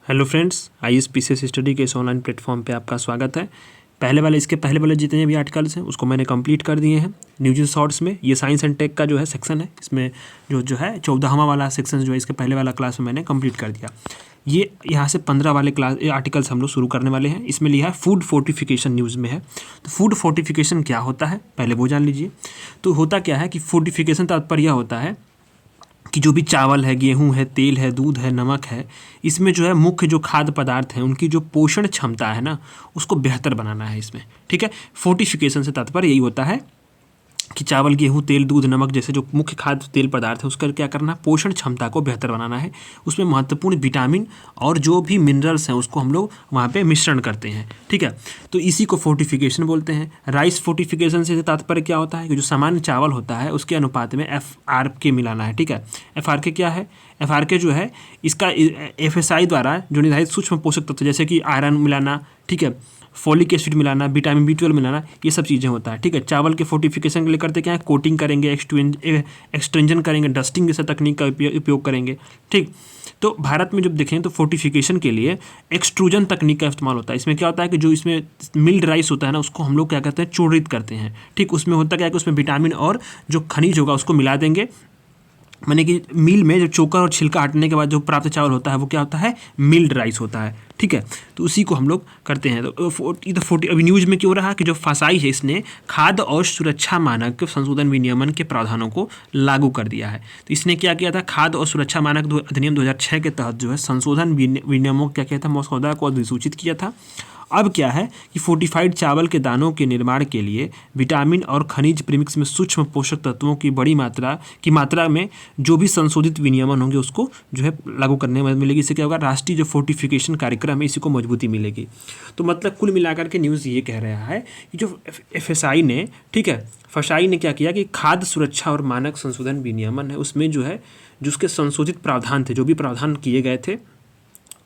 Hello friends, ISPCS study के इस online platform पे आपका स्वागत है। इसके पहले वाले जितने भी आर्टिकल्स हैं उसको मैंने कंप्लीट कर दिए हैं न्यूज शॉर्ट्स में। ये साइंस एंड टेक का जो है सेक्शन है, इसमें जो है 14वां वाला सेक्शन जो है इसके पहले वाला क्लास में मैंने कंप्लीट कर दिया। ये यहाँ से 15 वाले क्लास आर्टिकल्स हम लोग शुरू करने वाले हैं। इसमें लिखा है फूड फोर्टिफिकेशन न्यूज़ में है। तो फूड फोर्टिफिकेशन क्या होता है पहले वो जान लीजिए। तो होता क्या है कि फोर्टिफिकेशन तात्पर्य यह होता है कि जो भी चावल है, गेहूं है, तेल है, दूध है, नमक है, इसमें जो है मुख्य जो खाद्य पदार्थ हैं उनकी जो पोषण क्षमता है ना उसको बेहतर बनाना है इसमें। ठीक है, फोर्टिफिकेशन से तात्पर्य यही होता है कि चावल, गेहूं, तेल, दूध, नमक जैसे जो मुख्य खाद्य तेल पदार्थ है उसका क्या करना है, पोषण क्षमता को बेहतर बनाना है। उसमें महत्वपूर्ण विटामिन और जो भी मिनरल्स हैं उसको हम लोग वहाँ पे मिश्रण करते हैं। ठीक है, तो इसी को फोर्टिफिकेशन बोलते हैं। राइस फोर्टिफिकेशन से तात्पर्य क्या होता है कि जो सामान्य चावल होता है उसके अनुपात में FRK मिलाना है। ठीक है, FRK क्या है? FRK जो है इसका FSI द्वारा जो निर्धारित सूक्ष्म पोषक तत्व जैसे कि आयरन मिलाना, ठीक है, फॉलिक एसिड मिलाना, विटामिन B12 मिलाना, ये सब चीज़ें होता है। ठीक है, चावल के फोर्टिफिकेशन के लिए करते क्या है, कोटिंग करेंगे, एक्सट्रेंजन करेंगे, डस्टिंग जैसा तकनीक का उपयोग करेंगे। ठीक, तो भारत में जब देखें तो फोर्टिफिकेशन के लिए एक्सट्रूजन तकनीक का इस्तेमाल होता है। इसमें क्या होता है कि जो इसमें मिल्ड राइस होता है ना उसको हम लोग क्या कहते हैं, चूर्णित करते हैं। ठीक, उसमें होता क्या है कि उसमें विटामिन और जो खनिज होगा उसको मिला देंगे। माने कि मील में जो चोकर और छिलका हटने के बाद जो प्राप्त चावल होता है वो क्या होता है, मिल्ड राइस होता है। ठीक है, तो उसी को हम लोग करते हैं। तो अभी न्यूज़ में क्यों रहा कि जो फसाई है इसने खाद्य और सुरक्षा मानक संशोधन विनियमन के प्रावधानों को लागू कर दिया है। तो इसने क्या किया था, खाद्य और सुरक्षा मानक अधिनियम 2006 के तहत जो है संशोधन विनियमों क्या किया था, मसौदा को अधिसूचित किया था। अब क्या है कि फोर्टिफाइड चावल के दानों के निर्माण के लिए विटामिन और खनिज प्रीमिक्स में सूक्ष्म पोषक तत्वों की बड़ी मात्रा में जो भी संशोधित विनियमन होंगे उसको जो है लागू करने में मिलेगी। इससे क्या होगा, राष्ट्रीय जो फोर्टिफिकेशन कार्यक्रम है इसी को मजबूती मिलेगी। तो मतलब कुल मिलाकर के न्यूज़ ये कह रहा है कि जो FSI ने, ठीक है, FSI ने क्या किया कि खाद्य सुरक्षा और मानक संशोधन विनियमन है उसमें जो है जो उसके संशोधित प्रावधान थे, जो भी प्रावधान किए गए थे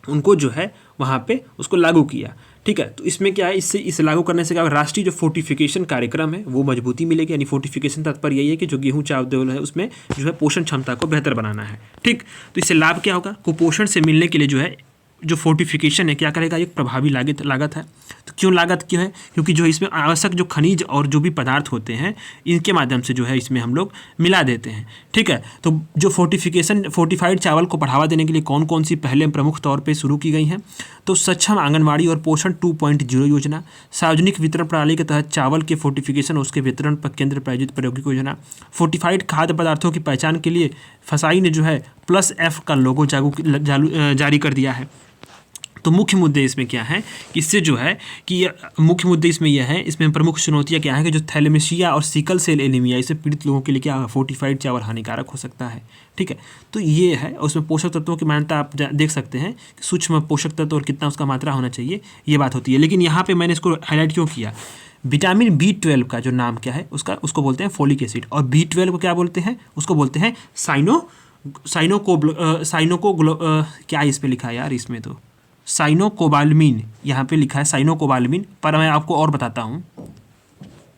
उनको जो है वहाँ पे उसको लागू किया। ठीक है, तो इसमें क्या है, इसे लागू करने से क्या राष्ट्रीय जो फोर्टिफिकेशन कार्यक्रम है वो मजबूती मिलेगी। यानी फोर्टिफिकेशन तात्पर्य यही है कि जो गेहूं, चावल है उसमें जो है पोषण क्षमता को बेहतर बनाना है। ठीक, तो इससे लाभ क्या होगा, कुपोषण से मिलने के लिए जो है जो फोर्टिफिकेशन है क्या करेगा, एक प्रभावी लागत है। तो क्यों लागत क्यों है, क्योंकि जो इसमें आवश्यक जो खनिज और जो भी पदार्थ होते हैं इनके माध्यम से जो है इसमें हम लोग मिला देते हैं। ठीक है, तो जो फोर्टिफाइड चावल को बढ़ावा देने के लिए कौन कौन सी पहले प्रमुख तौर पे शुरू की गई हैं, तो सक्षम आंगनबाड़ी और पोषण 2.0 योजना, सार्वजनिक वितरण प्रणाली के तहत चावल के फोर्टिफिकेशन और उसके वितरण पर केंद्र प्रायोजित प्रायोगिक योजना, फोर्टिफाइड खाद्य पदार्थों की पहचान के लिए FSI ने जो है +F का लोगो जारी कर दिया है। तो मुख्य मुद्दे इसमें क्या है कि इससे जो है कि मुख्य मुद्दे इसमें यह है, इसमें प्रमुख चुनौतियाँ क्या है कि जो थैलेमीशिया और सिकल सेल एनीमिया इससे पीड़ित लोगों के लिए क्या फोर्टिफाइड चावल हानिकारक हो सकता है। ठीक है, तो ये है। उसमें पोषक तत्वों की मान्यता आप देख सकते हैं कि सूक्ष्म पोषक तत्व और कितना उसका मात्रा होना चाहिए ये बात होती है। लेकिन यहाँ पर मैंने इसको हाईलाइट क्यों किया, विटामिन B12 का जो नाम क्या है उसको बोलते हैं फॉलिक एसिड, और B12 को क्या बोलते हैं, उसको बोलते हैं क्या इस पर लिखा है यार, इसमें तो साइनोकोबाल्मीन यहाँ पे लिखा है, साइनोकोबाल्मीन, पर मैं आपको और बताता हूँ।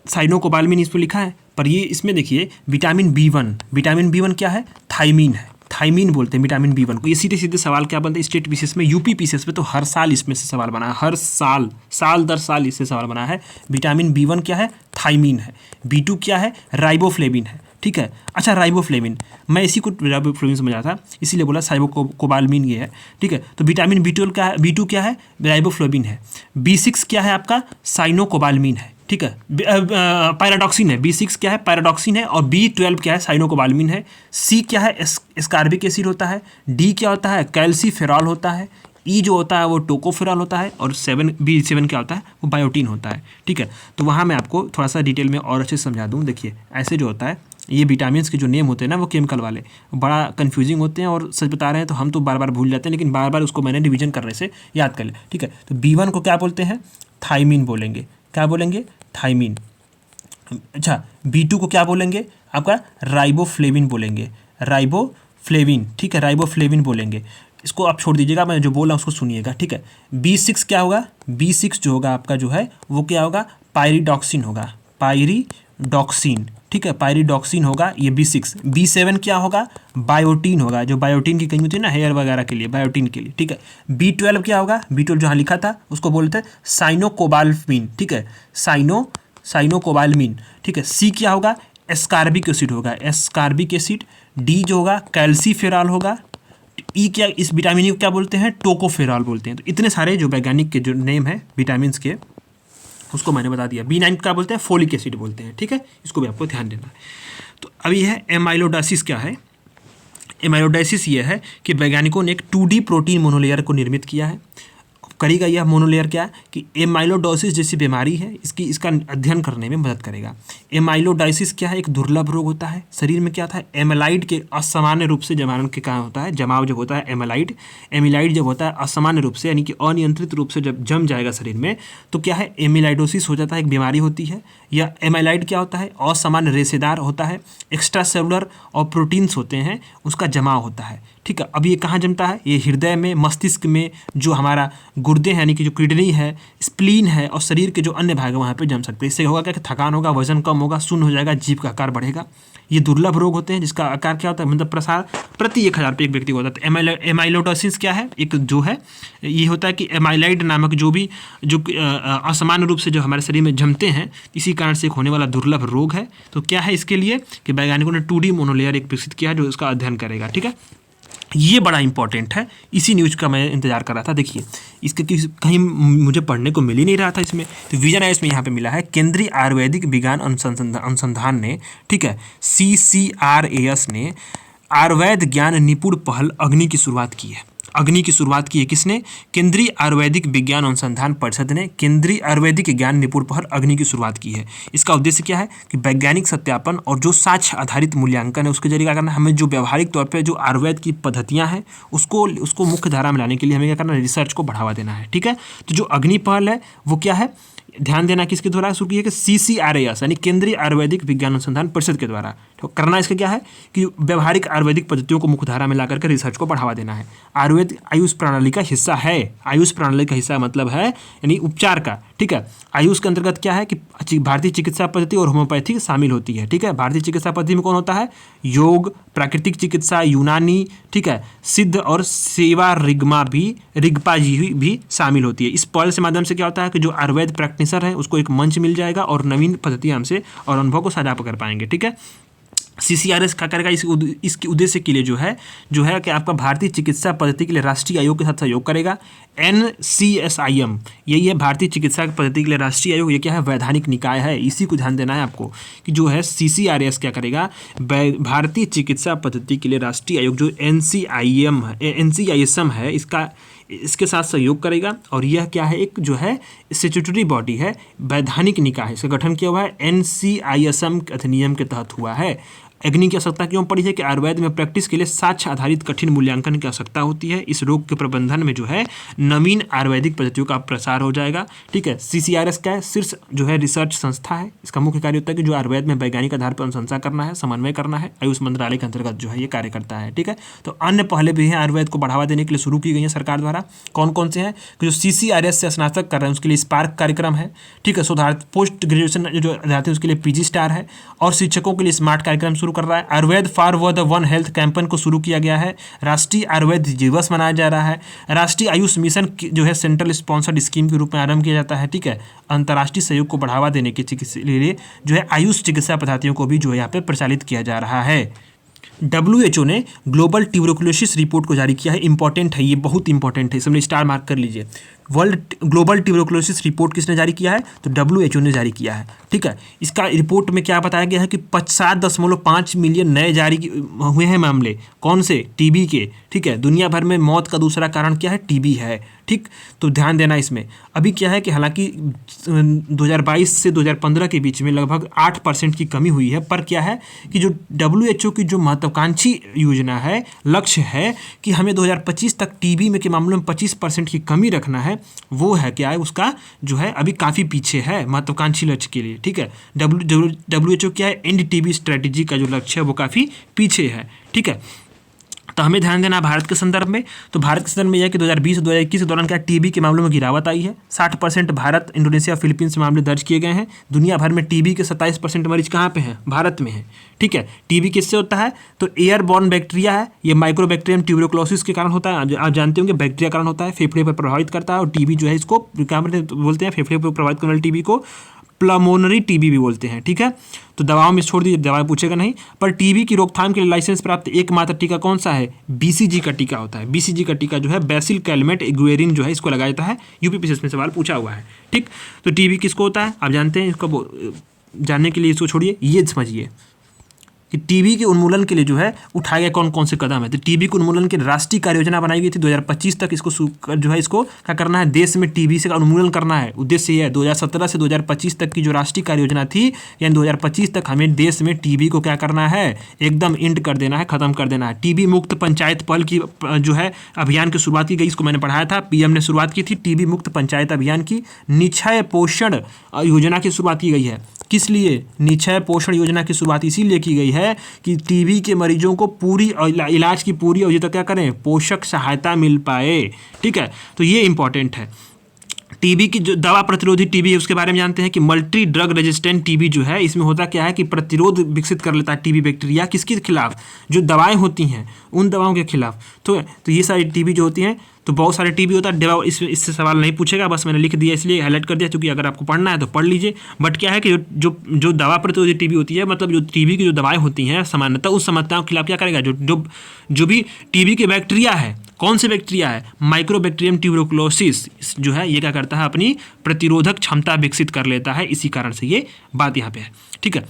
साइनोकोबाल्मीन इस पर लिखा है, पर ये इसमें देखिए विटामिन B1 क्या है, थाइमीन है, थाइमीन बोलते हैं विटामिन B1 को। ये सीधे सीधे सवाल क्या बनते हैं स्टेट पीसीएस में, यूपी पीसीएस में तो हर साल इसमें से सवाल बना है, हर साल दर साल इससे सवाल बना है। विटामिन B1 क्या है, थाइमीन है। B2 क्या है, राइबोफ्लेविन है। ठीक है, अच्छा राइबोफ्लेविन, मैं इसी को राइबोफ्लेविन समझा था इसीलिए बोला साइबोकोबाल्मीन ये है। ठीक है, तो विटामिन B12 क्या है, B2 क्या है, राइबोफ्लेविन है। B6 क्या है आपका, साइनोकोबाल्मीन है। ठीक है, पैराडॉक्सिन है, B6 क्या है, पैराडॉक्सिन है, और B12 क्या है, साइनोकोबाल्मीन है। C क्या है, एस्कार्बिक एसिड होता है। D क्या होता है, कैल्सीफेरॉल होता है। E जो होता है वो टोकोफेरॉल होता है, और B7 क्या होता है, वो बायोटीन होता है। ठीक है, तो वहाँ मैं आपको थोड़ा सा डिटेल में और अच्छे से समझा दूँ। देखिए ऐसे जो होता है, ये विटामिन्स के जो नेम होते हैं ना वो केमिकल वाले बड़ा कंफ्यूजिंग होते हैं, और सच बता रहे हैं तो हम तो बार बार भूल जाते हैं, लेकिन बार बार उसको मैंने रिवीजन करने से याद कर लिया। ठीक है, तो B1 को क्या बोलते हैं, थाइमीन बोलेंगे। क्या बोलेंगे, थाइमीन। अच्छा, B2 को क्या बोलेंगे, आपका राइबोफ्लेविन बोलेंगे, राइबोफ्लेविन। ठीक है, राइबोफ्लेविन बोलेंगे। इसको आप छोड़ दीजिएगा, मैं जो बोल रहा हूँ उसको सुनिएगा। ठीक है, B6 क्या होगा, B6 जो होगा आपका जो है वो क्या होगा, पायरिडॉक्सिन होगा, पायरिडॉक्सिन। ठीक है, पायरिडॉक्सिन होगा ये B6, B7 क्या होगा, बायोटीन होगा, जो बायोटीन की कहीं होती है ना हेयर वगैरह के लिए, बायोटीन के लिए, ठीक है। B12 क्या होगा, B12 जहाँ लिखा था उसको बोलते हैं साइनोकोबाल्मिन, ठीक है, साइनोकोबाल्मिन, ठीक है। C क्या होगा, एस्कार्बिक एसिड होगा, एस्कार्बिक एसिड। D जो होगा कैल्सीफेरॉल होगा। E क्या, इस विटामिन को क्या बोलते हैं, टोकोफेरॉल बोलते हैं। तो इतने सारे जो वैज्ञानिक के जो नेम है विटामिन के उसको मैंने बता दिया। B9 क्या बोलते हैं, फोलिक एसिड बोलते हैं, ठीक है, इसको भी आपको ध्यान देना है। तो अब ये है एमाइलोडाइसिस। क्या है एमाइलोडाइसिस? ये है कि वैज्ञानिकों ने एक 2D प्रोटीन मोनोलेयर को निर्मित किया है। करेगा यह मोनोलेयर क्या कि एमाइलोडोसिस जैसी बीमारी है इसका अध्ययन करने में मदद करेगा। एमाइलोडाइसिस क्या है, एक दुर्लभ रोग होता है। शरीर में क्या होता है, एमाइलाइड के असामान्य रूप से जमावन के कारण होता है, जमाव जब होता है एमिलाइड जब होता है असामान्य रूप से, यानी कि अनियंत्रित रूप से जब जम जाएगा शरीर में, तो क्या है, एमिलाइडोसिस हो जाता है, एक बीमारी होती है। या एमाइलाइड क्या होता है, असामान्य रेशेदार होता है, एक्स्ट्रा सेलुलर और प्रोटीन्स होते हैं, उसका जमाव होता है, ठीक है। अब ये कहाँ जमता है, ये हृदय में, मस्तिष्क में, जो हमारा गुर्दे हैं यानी कि जो किडनी है, स्प्लीन है और शरीर के जो अन्य भाग है वहाँ पे जम सकते हैं। इससे होगा क्या कि थकान होगा, वजन कम होगा, शून्य हो जाएगा, जीभ का आकार बढ़ेगा। ये दुर्लभ रोग होते हैं जिसका आकार क्या होता है, मतलब प्रसार प्रति 1000 पे एक व्यक्ति को होता है। तो एमाइलोडोसिस क्या है, एक जो है ये होता है कि एमाइलाइड नामक जो भी जो असामान्य रूप से जो हमारे शरीर में जमते हैं, इसी कारण से एक होने वाला दुर्लभ रोग है। तो क्या है इसके लिए कि वैज्ञानिकों ने 2D मोनोलेयर एक विकसित किया है जो इसका अध्ययन करेगा, ठीक है। ये बड़ा इंपॉर्टेंट है, इसी न्यूज़ का मैं इंतजार कर रहा था। देखिए इसके कहीं मुझे पढ़ने को मिल ही नहीं रहा था इसमें, तो विजन है इसमें यहाँ पे मिला है। केंद्रीय आयुर्वेदिक विज्ञान अनुसंधान ने, ठीक है, CCRAS ने आयुर्वेद ज्ञान निपुण पहल अग्नि की शुरुआत की है। अग्नि की शुरुआत की है किसने, केंद्रीय आयुर्वेदिक विज्ञान अनुसंधान परिषद ने केंद्रीय आयुर्वेदिक ज्ञान निपुण पहल अग्नि की शुरुआत की है। इसका उद्देश्य क्या है कि वैज्ञानिक सत्यापन और जो साक्ष्य आधारित मूल्यांकन है उसके जरिए क्या करना है, हमें जो व्यावहारिक तौर पे जो आयुर्वेद की पद्धतियां हैं उसको मुख्य धारा में लाने के लिए हमें क्या करना है, रिसर्च को बढ़ावा देना है, ठीक है। तो जो अग्नि पहल है वो क्या है, ध्यान देना किसके द्वारा शुरू की है कि CCRAS यानी केंद्रीय आयुर्वेदिक विज्ञान अनुसंधान परिषद के द्वारा। तो करना इसका क्या है कि व्यवहारिक आयुर्वेदिक पद्धतियों को मुख्यधारा में लाकर के रिसर्च को बढ़ावा देना है। आयुर्वेद आयुष प्रणाली का हिस्सा है, आयुष प्रणाली का हिस्सा मतलब है यानी उपचार का, ठीक है। आयुष के अंतर्गत क्या है कि भारतीय चिकित्सा पद्धति और होम्योपैथी शामिल होती है, ठीक है। भारतीय चिकित्सा पद्धति में कौन होता है, योग, प्राकृतिक चिकित्सा, यूनानी, ठीक है, सिद्ध और सेवा रिगपा जी भी शामिल होती है। इस पहल से माध्यम से क्या होता है कि जो आयुर्वेद प्रैक्टिशनर है उसको एक मंच मिल जाएगा और नवीन पद्धतियां हमसे और अनुभव को साझा कर पाएंगे, ठीक है। CCRAS क्या करेगा, इसके उद्देश्य के लिए जो है कि आपका भारतीय चिकित्सा पद्धति के लिए राष्ट्रीय आयोग के साथ सहयोग करेगा। NCSIM यही है भारतीय चिकित्सा पद्धति के लिए राष्ट्रीय आयोग। ये क्या है, वैधानिक निकाय है, इसी को ध्यान देना है आपको कि जो है CCRAS क्या करेगा, भारतीय चिकित्सा पद्धति के लिए राष्ट्रीय आयोग जो NCISM है इसके साथ सहयोग करेगा। और यह क्या है, एक जो है स्टैट्यूटरी बॉडी है, वैधानिक निकाय है, इसका गठन किया हुआ है NCISM अधिनियम के तहत हुआ है। अग्नि की आवश्यकता क्यों पड़ी है कि आयुर्वेद में प्रैक्टिस के लिए साक्ष्य आधारित कठिन मूल्यांकन की आवश्यकता होती है। इस रोग के प्रबंधन में जो है नवीन आयुर्वेदिक पद्धतियों का प्रसार हो जाएगा, ठीक है। CCRAS क्या है, शीर्ष जो है रिसर्च संस्था है। इसका मुख्य कार्य होता है कि जो आयुर्वेद में वैज्ञानिक आधार पर अनुशंसा करना है, समन्वय करना है, आयुष मंत्रालय के अंतर्गत जो है ये कार्य करता है, ठीक है। तो अन्य पहले भी हैं आयुर्वेद को बढ़ावा देने के लिए शुरू की गई है सरकार द्वारा। कौन कौन से हैं कि जो CCRAS से स्नातक कर रहे हैं उसके लिए स्पार्क कार्यक्रम है, ठीक है। शोधार्थी पोस्ट ग्रेजुएशन जो विद्यार्थी उसके लिए PG स्टार है और शिक्षकों के लिए स्मार्ट कार्यक्रम शुरू कर रहा है। Ayurveda for the one health campaign को शुरू किया गया है। राष्ट्रीय आयुर्वेद दिवस मनाया जा रहा है। राष्ट्रीय आयुष मिशन जो है सेंट्रल स्पॉन्सर्ड स्कीम के रूप में आरंभ किया जाता है, ठीक है। अंतर्राष्ट्रीय सहयोग को बढ़ावा देने के लिए जो है आयुष चिकित्सा पद्धतियों को भी जो है यहाँ पे प्रचालित किया जा रहा है। WHO ने ग्लोबल ट्यूबरकुलोसिस रिपोर्ट को जारी किया है। इंपॉर्टेंट है, ये बहुत इंपॉर्टेंट है, इसमें स्टार मार्क कर लीजिए। ग्लोबल ट्यूबरकुलोसिस रिपोर्ट किसने जारी किया है, तो WHO ने जारी किया है, ठीक है। इसका रिपोर्ट में क्या बताया गया है कि 7.5 मिलियन नए जारी हुए हैं मामले, कौन से, TB के, ठीक है। दुनिया भर में मौत का दूसरा कारण क्या है, TB है, ठीक। तो ध्यान देना इसमें। अभी क्या है कि हालांकि 2022 से 2015 के बीच में लगभग 8% की कमी हुई है, पर क्या है कि जो WHO की जो महत्वाकांक्षी योजना है, लक्ष्य है कि हमें 2025 तक TB में के मामलों में 25% की कमी रखना है, वो है क्या है उसका जो है अभी काफ़ी पीछे है महत्वाकांक्षी लक्ष्य के लिए, ठीक है। WHO क्या है, एंड TB स्ट्रेटेजी का जो लक्ष्य है वो काफ़ी पीछे है, ठीक है। तो हमें ध्यान देना भारत के संदर्भ में। तो भारत के संदर्भ में यह है कि 2020 और 2021 के दौरान क्या टीबी के मामलों में गिरावट आई है। 60% भारत, इंडोनेशिया, फिलीपींस में मामले दर्ज किए गए हैं। दुनिया भर में टीबी के 27% मरीज कहाँ पे हैं? भारत में हैं। ठीक है, टीबी किससे होता है? तो एयरबॉर्न बैक्टीरिया है, ये माइक्रोबैक्टीरियम ट्यूबरकुलोसिस के कारण होता है। आप जानते होंगे बैक्टीरिया कारण होता है, फेफड़े पर प्रभावित करता है। और टीबी जो है इसको क्या बोलते हैं? फेफड़े पर प्रभावित करने वाली टीबी को प्लमोनरी टीबी भी बोलते हैं। ठीक है, तो दवाओं में छोड़ दीजिए, दवा पूछेगा नहीं। पर टीबी की रोकथाम के लिए लाइसेंस प्राप्त एकमात्र टीका कौन सा है? बीसीजी का टीका होता है। बीसीजी का टीका जो है बैसिल कैलमेट एगुएरिन जो है इसको लगाया जाता है। यूपीपीसीएस में सवाल पूछा हुआ है। ठीक, तो टीबी किसको होता है आप जानते हैं। इसको जानने के लिए इसको छोड़िए, ये समझिए कि टीबी के उन्मूलन के लिए जो है उठाए गए कौन कौन से कदम है। तो टीबी के उन्मूलन की राष्ट्रीय कार्य योजना बनाई गई थी 2025 तक। इसको जो है इसको क्या करना है? देश में टीबी से उन्मूलन करना है। उद्देश्य ये है 2017 से 2025 तक की जो राष्ट्रीय कार्य योजना थी, यानी 2025 तक हमें देश में टीबी को क्या करना है? एकदम एंड कर देना है, खत्म कर देना है। टीबी मुक्त पंचायत पहल की जो है अभियान की शुरुआत की गई। इसको मैंने पढ़ाया था, पीएम ने शुरुआत की थी टीबी मुक्त पंचायत अभियान की। निक्षय पोषण योजना की शुरुआत की गई है। किस लिए? निक्षय पोषण योजना की शुरुआत इसीलिए की गई है कि टीबी के मरीजों को पूरी इलाज की पूरी अवधि तक क्या करें? पोषक सहायता मिल पाए। ठीक है, तो ये इंपॉर्टेंट है। टीबी की जो दवा प्रतिरोधी टीबी है उसके बारे में जानते हैं कि मल्टी ड्रग रेजिस्टेंट टीबी जो है इसमें होता क्या है कि प्रतिरोध विकसित कर लेता है टीबी बैक्टीरिया। किसके खिलाफ? जो दवाएं होती हैं उन दवाओं के खिलाफ। तो ये सारी टीबी जो होती हैं, तो बहुत सारे टीबी होता है। इससे सवाल नहीं पूछेगा, बस मैंने लिख दिया इसलिए हाईलाइट कर दिया, क्योंकि अगर आपको पढ़ना है तो पढ़ लीजिए। बट क्या है कि जो दवा प्रतिरोधी टीबी होती है, मतलब जो टीबी की जो दवाएं होती हैं सामान्यतः उस समस्याओं के खिलाफ क्या करेगा? जो भी टीबी के बैक्टीरिया है, कौन से बैक्टीरिया है? माइक्रोबैक्टीरियम ट्यूबरकुलोसिस जो है ये क्या करता है? अपनी प्रतिरोधक क्षमता विकसित कर लेता है। इसी कारण से ये बात यहाँ पे है। ठीक है,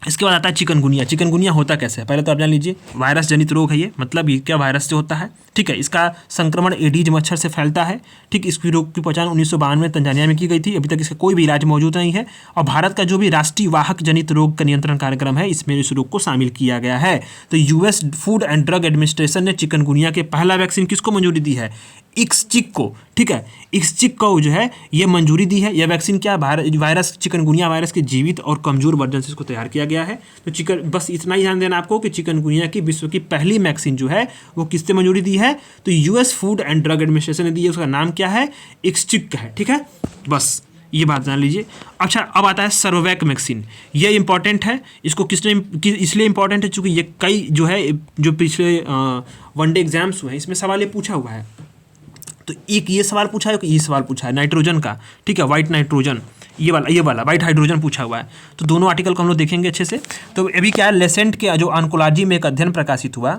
इसके बाद आता है चिकनगुनिया। चिकनगुनिया होता कैसे है? पहले तो आप जान लीजिए, वायरस जनित रोग है ये, मतलब ये क्या वायरस से होता है। ठीक है, इसका संक्रमण एडीज मच्छर से फैलता है। ठीक, इस रोग की पहचान 1992 में तंजानिया में की गई थी। अभी तक इसका कोई भी इलाज मौजूद नहीं है। और भारत का जो भी राष्ट्रीय वाहक जनित रोग का नियंत्रण कार्यक्रम है इसमें इस रोग को शामिल किया गया है। तो US food and drug administration ने चिकनगुनिया के पहला वैक्सीन किसको मंजूरी दी है? इक्सचिक को। ठीक है, इक्सचिक को जो है ये मंजूरी दी है। यह वैक्सीन क्या वायरस चिकनगुनिया वायरस के जीवित और कमजोर वर्जन से इसको तैयार किया गया है। तो बस इतना ही ध्यान देना आपको कि चिकनगुनिया की विश्व की पहली वैक्सीन जो है वो किससे मंजूरी दी है? तो US food and drug administration ने दी है। उसका नाम क्या है? इक्सचिक का है। ठीक है, बस ये बात जान लीजिए। अच्छा, अब आता है सर्वोवैक वैक्सीन। ये इंपॉर्टेंट है। इसको इसलिए इंपॉर्टेंट है क्योंकि ये कई जो है जो पिछले वनडे एग्जाम्स हुए हैं इसमें सवाल ये पूछा हुआ है। तो एक ये सवाल पूछा है, ये सवाल पूछा है नाइट्रोजन का। ठीक है, वाइट नाइट्रोजन, ये वाला वाइट हाइड्रोजन पूछा हुआ है। तो दोनों आर्टिकल को हम लोग देखेंगे अच्छे से। तो अभी क्या है, लेसेंट के जो ऑन्कोलॉजी में एक अध्ययन प्रकाशित हुआ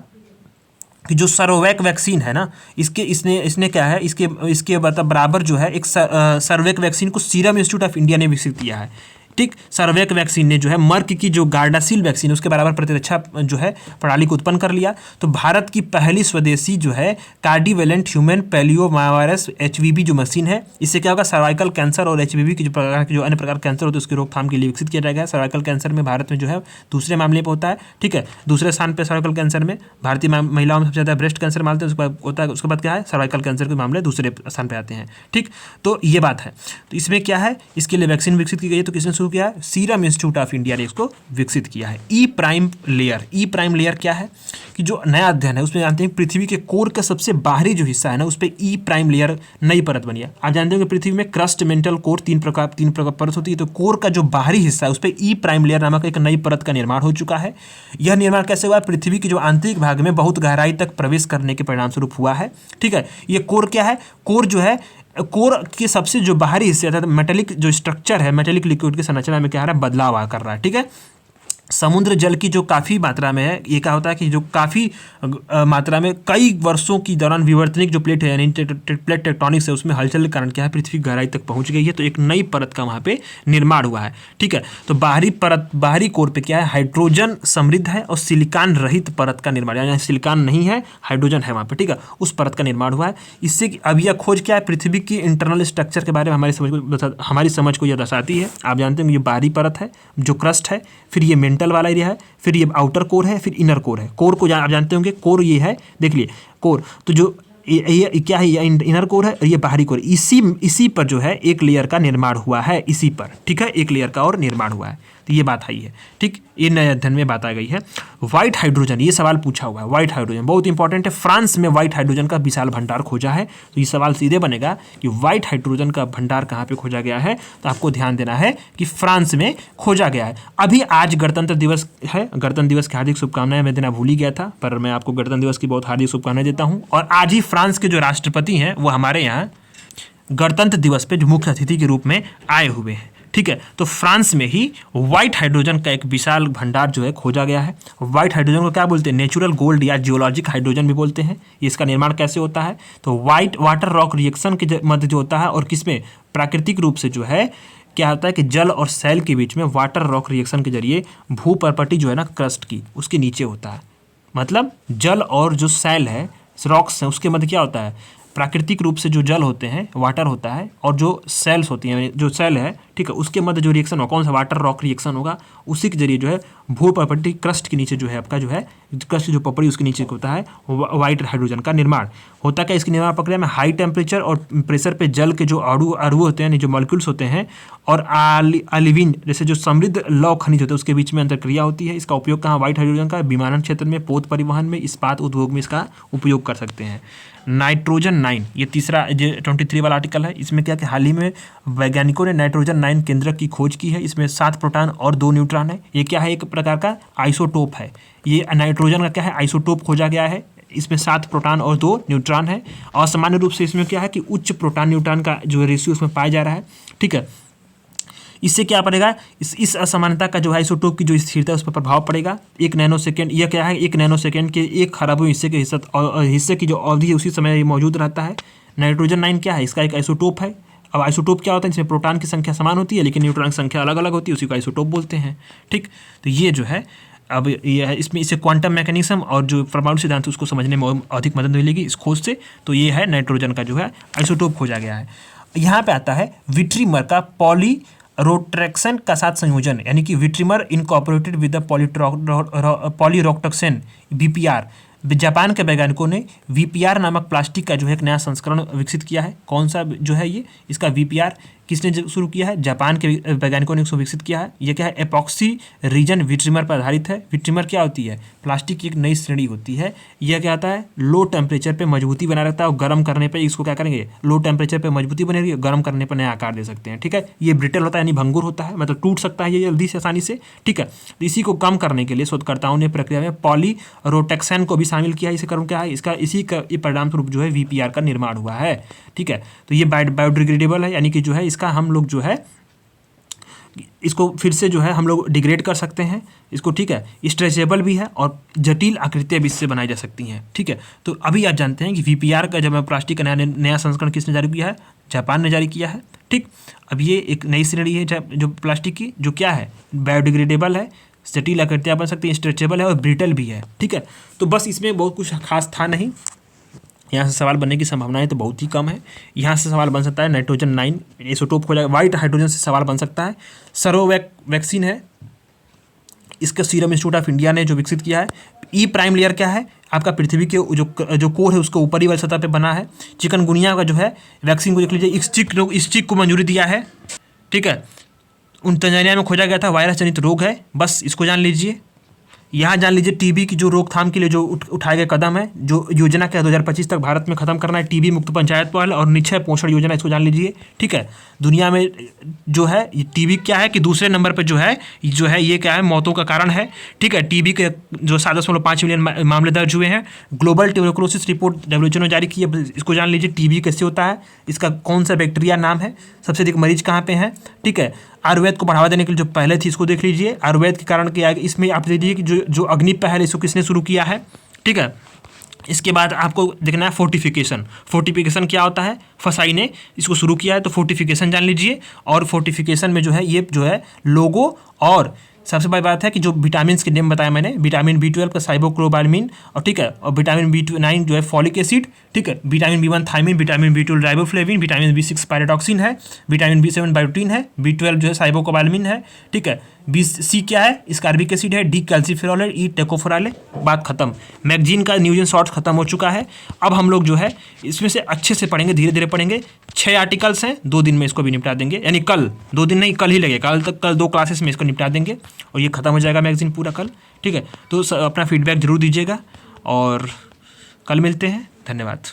कि जो सर्वोवैक वैक्सीन है ना, इसने क्या है, इसके मतलब बराबर जो है एक सर्वोवैक वैक्सीन को सीरम इंस्टीट्यूट ऑफ इंडिया ने विकसित किया है। ठीक, सर्वोवैक वैक्सीन ने जो है मर्क की जो गार्डासिल वैक्सीन उसके बराबर प्रतिरक्षा जो है प्रणाली को उत्पन्न कर लिया। तो भारत की पहली स्वदेशी जो है कार्डिवेलेंट ह्यूमन पैलियोमावायरस एचवीबी जो मशीन है, इससे क्या होगा? सर्वाइकल कैंसर और एचवीबी की जो अन्य प्रकार कैंसर होते हैं उसकी रोकथाम के लिए विकसित किया जाएगा। सर्वाइकल कैंसर में भारत में जो है दूसरे मामले पर होता है। ठीक है, दूसरे स्थान पर सर्वाइकल कैंसर में भारतीय महिलाओं में सबसे ज़्यादा ब्रेस्ट कैंसर मानते हैं, उसके बाद होता है। उसके बाद क्या है? सर्वाइकल कैंसर के मामले दूसरे स्थान पर आते हैं। ठीक, तो ये बात है। तो इसमें क्या है, इसके लिए वैक्सीन विकसित की गई है। तो किसने किया है? सीरम इंस्टीट्यूट ऑफ इंडिया ने इसको विकसित किया है। ई प्राइम लेयर क्या है कि जो नया अध्ययन है उसमें जानते हैं पृथ्वी के कोर का सबसे बाहरी जो हिस्सा है ना उस पर ई प्राइम लेयर नई परत बनी है। आप जानते हो कि पृथ्वी में क्रस्ट, मेंटल, कोर तीन प्रकार परत होती है। तो कोर का जो बाहरी हिस्सा है उस पर ई प्राइम लेयर नामक एक नई परत का निर्माण हो चुका है। यह निर्माण कैसे हुआ? पृथ्वी की जो आंतरिक भाग में बहुत गहराई तक प्रवेश करने के परिणाम स्वरूप हुआ है। ठीक है, ये कोर क्या है? कोर जो है, कोर के सबसे जो बाहरी हिस्से अर्थात मेटेलिक जो स्ट्रक्चर है, मेटेलिक लिक्विड की संरचना में क्या है? बदलाव कर रहा है। ठीक है, समुद्र जल की जो काफ़ी मात्रा में है, ये क्या होता है कि जो काफ़ी मात्रा में कई वर्षों की दौरान विवर्तनिक जो प्लेट है यानी प्लेट टेक्टोनिक्स है उसमें हलचल के कारण क्या है? पृथ्वी गहराई तक पहुंच गई है। तो एक नई परत का वहाँ पे निर्माण हुआ है। ठीक है, तो बाहरी कोर पे क्या है? हाइड्रोजन समृद्ध है और सिलिकॉन रहित परत का निर्माण, यानी सिलिकॉन नहीं है, हाइड्रोजन है वहाँ पे। ठीक है, उस परत का निर्माण हुआ है। इससे अब यह खोज क्या है? पृथ्वी की इंटरनल स्ट्रक्चर के बारे में हमारी समझ को यह दर्शाती है। आप जानते हैं ये बाहरी परत है जो क्रस्ट है, फिर ये मेंटल वाला एरिया है, फिर ये आउटर कोर है, फिर इनर कोर है। कोर को आप जानते होंगे, कोर ये है, देख लिए कोर। तो जो ये क्या है? ये इनर कोर है और ये बाहरी कोर। इसी पर जो है एक लेयर का निर्माण हुआ है, इसी पर। ठीक है, एक लेयर का और निर्माण हुआ है। तो ये बात आई है, ठीक, ये नए अध्ययन में बात आ गई है। व्हाइट हाइड्रोजन, ये सवाल पूछा हुआ है, व्हाइट हाइड्रोजन बहुत इंपॉर्टेंट है। फ्रांस में व्हाइट हाइड्रोजन का विशाल भंडार खोजा है, तो ये सवाल सीधे बनेगा कि व्हाइट हाइड्रोजन का भंडार कहाँ पे खोजा गया है, तो आपको ध्यान देना है कि फ्रांस में खोजा गया है। अभी आज गणतंत्र दिवस है, गणतंत्र दिवस की हार्दिक शुभकामनाएं, मैं देना भूल ही गया था, पर मैं आपको गणतंत्र दिवस की बहुत हार्दिक शुभकामनाएं देता हूँ। और आज ही फ्रांस के जो राष्ट्रपति हैं वो हमारे यहाँ गणतंत्र दिवस पे जो मुख्य अतिथि के रूप में आए हुए हैं, ठीक है। तो फ्रांस में ही व्हाइट हाइड्रोजन का एक विशाल भंडार जो है खोजा गया है। व्हाइट हाइड्रोजन को क्या बोलते हैं, नेचुरल गोल्ड या जियोलॉजिक हाइड्रोजन भी बोलते हैं। इसका निर्माण कैसे होता है, तो व्हाइट वाटर रॉक रिएक्शन के मध्य जो होता है, और किसमें, प्राकृतिक रूप से जो है क्या होता है कि जल और सेल के बीच में वाटर रॉक रिएक्शन के जरिए भूपर्पटी जो है ना क्रस्ट की, उसके नीचे होता है। मतलब जल और जो सेल है, रॉक्स हैं, उसके मध्य क्या होता है, प्राकृतिक रूप से जो जल होते हैं, वाटर होता है, और जो सेल्स होती हैं, जो सेल है, ठीक है, उसके मध्य जो रिएक्शन होगा, कौन सा, वाटर रॉक रिएक्शन होगा, उसी के जरिए जो है भूपर्पटी क्रस्ट के नीचे जो है आपका जो है क्रस्ट जो पपड़ी उसके नीचे होता है व्हाइट हाइड्रोजन का निर्माण होता है। क्या इसकी निर्माण प्रक्रिया में हाई टेम्परेचर और प्रेशर पे जल के जो अणु होते हैं, जो मॉलिक्यूल्स होते हैं, और ऑलिविन जैसे जो समृद्ध लौह खनिज होते हैं, उसके बीच में अंतरक्रिया होती है। इसका उपयोग कहाँ, व्हाइट हाइड्रोजन का विमानन क्षेत्र में, पोत परिवहन में, इस्पात उद्योग में इसका उपयोग कर सकते हैं। नाइट्रोजन 9, ये तीसरा जो 23 वाला आर्टिकल है, इसमें क्या कि हाल ही में वैज्ञानिकों ने नाइट्रोजन 9 केंद्रक की खोज की है। इसमें 7 प्रोटॉन और 2 न्यूट्रॉन है। ये क्या है, एक प्रकार का आइसोटोप है। ये नाइट्रोजन का क्या है, आइसोटोप खोजा गया है। इसमें 7 प्रोटॉन और 2 न्यूट्रॉन है। और सामान्य रूप से इसमें क्या है कि उच्च प्रोटॉन न्यूट्रॉन का जो रेशियो उसमें पाया जा रहा है, ठीक है। इससे क्या पड़ेगा, इस असमानता का जो है आइसोटोप की जो स्थिरता है उस पर प्रभाव पड़ेगा। 1 नैनोसेकंड, यह क्या है, 1 नैनोसेकंड के 1 खरबों हिस्से के हिस्से की जो अवधि है उसी समय मौजूद रहता है। नाइट्रोजन 9 क्या है, इसका एक आइसोटोप है। अब आइसोटोप क्या होता है, इसमें प्रोटॉन की संख्या समान होती है लेकिन न्यूट्रॉन की संख्या अलग अलग होती है, उसी को आइसोटोप बोलते हैं, ठीक। तो ये जो है, अब ये है, इसमें इसे क्वांटम मैकेनिज्म और जो परमाणु सिद्धांत उसको समझने में अधिक मदद मिलेगी इस खोज से। तो ये है नाइट्रोजन का जो है आइसोटोप खोजा गया है। यहाँ पे आता है विट्रीमर का पॉलीरोट्रेक्सन का साथ संयोजन, यानी कि vitrimer incorporated with the polyrotaxane VPR। Japan के वैज्ञानिकों ने VPR नामक प्लास्टिक का जो है एक नया संस्करण विकसित किया है। कौन सा जो है ये, इसका VPR किसने शुरू किया है, जापान के वैज्ञानिकों ने इसको विकसित किया है। ये क्या है, एपॉक्सी रीजन विट्रीमर पर आधारित है। विट्रीमर क्या होती है, प्लास्टिक की एक नई श्रेणी होती है। यह क्या होता है, लो टेम्परेचर पे मजबूती बना रखता है, और गर्म करने पे इसको क्या करेंगे, लो टेम्परेचर पे मजबूती बनेगी, गर्म करने पर नया आकार दे सकते हैं, ठीक है। ये ब्रिटल होता है यानी भंगुर होता है, मतलब टूट सकता है ये जल्दी से, आसानी से, ठीक है। तो इसी को कम करने के लिए शोधकर्ताओं ने प्रक्रिया में पॉलीरोटेक्सन को भी शामिल किया। इसे कारण क्या है, इसका इसी का परिणाम स्वरूप जो है VPR का निर्माण हुआ है, ठीक है। तो ये बायोडिग्रेडेबल है, यानी कि जो है इसका हम लोग जो है इसको फिर से जो है हम लोग डिग्रेड कर सकते हैं इसको, ठीक है। स्ट्रेचेबल भी है और जटिल आकृतियाँ भी इससे बनाई जा सकती हैं, ठीक है। तो अभी आप जानते हैं कि VPR का जब प्लास्टिक का नया संस्करण किसने जारी किया है, जापान ने जारी किया है, ठीक। अब ये एक नई श्रेणी है जो प्लास्टिक की, जो क्या है, बायोडिग्रेडेबल है, जटिल आकृतियाँ बन सकती हैं, स्ट्रेचेबल है और ब्रिटल भी है, ठीक है। तो बस इसमें बहुत कुछ खास था नहीं। यहाँ से सवाल बनने की संभावनाएं तो बहुत ही कम है। यहाँ से सवाल बन सकता है नाइट्रोजन 9 आइसोटोप हो जाएगा, व्हाइट हाइड्रोजन से सवाल बन सकता है। सरोवैक वैक्सीन है, इसका सीरम इंस्टीट्यूट ऑफ इंडिया ने जो विकसित किया है। ई प्राइम लेयर क्या है, आपका पृथ्वी के जो कोर है उसके ऊपरी वाली सतह पे बना है। चिकनगुनिया का जो है वैक्सीन को देख लीजिए, स्टिक को मंजूरी दिया है, ठीक है। तंजानिया में खोजा गया था, वायरस जनित रोग है, बस इसको जान लीजिए। यहाँ जान लीजिए टीबी की जो रोकथाम के लिए जो उठाए गए कदम है, जो योजना क्या 2025 तक भारत में खत्म करना है, टीबी मुक्त पंचायत पाल और निश्चय पोषण योजना, इसको जान लीजिए, ठीक है। दुनिया में जो है टीबी क्या है कि दूसरे नंबर पर जो है ये क्या है, मौतों का कारण है, ठीक है। टीबी के जो 7.5 मिलियन मामले दर्ज हुए हैं। ग्लोबल ट्यूबरकुलोसिस रिपोर्ट WHO ने जारी की है, इसको जान लीजिए। टीबी कैसे होता है, इसका कौन सा बैक्टीरिया नाम है, सबसे अधिक मरीज कहाँ पे हैं, ठीक है। आयुर्वेद को बढ़ावा देने के लिए जो पहले थी इसको देख लीजिए। आयुर्वेद के कारण क्या है, इसमें आप देखिए कि जो अग्नि पहल इसको किसने शुरू किया है, ठीक है। इसके बाद आपको देखना है फोर्टिफिकेशन क्या होता है, फसाई ने इसको शुरू किया है, तो फोर्टिफिकेशन जान लीजिए। और फोर्टिफिकेशन में जो है ये जो है लोगो, और सबसे बड़ी बात है कि जो विटामिन के नेम बताया मैंने, विटामिन B12 का साइबोक्लोबालमिन, और ठीक है, और विटामिन B9 जो है फॉलिक एसिड, ठीक है। Vitamin B1 thiamine, vitamin B12 riboflavin, vitamin B6 pyridoxine है, विटामिन B7 बायोटीन है, B12 जो है साइबोक्लोबालमिन है, ठीक है। सी क्या है, स्कारबिक एसिड है, डी कैल्सीफेरॉल है, ई टेकोफेरॉल है, बात खत्म। मैगजीन का न्यूज एंड शॉर्ट्स खत्म हो चुका है। अब हम लोग जो है इसमें से अच्छे से पढ़ेंगे, धीरे धीरे पढ़ेंगे। 6 आर्टिकल्स हैं, 2 दिन में इसको भी निपटा देंगे, यानी कल, 2 दिन नहीं, कल ही लगेगा, कल 2 क्लासेस में इसको निपटा देंगे और ये खत्म हो जाएगा मैगजीन पूरा कल, ठीक है। तो अपना फीडबैक जरूर दीजिएगा और कल मिलते हैं, धन्यवाद।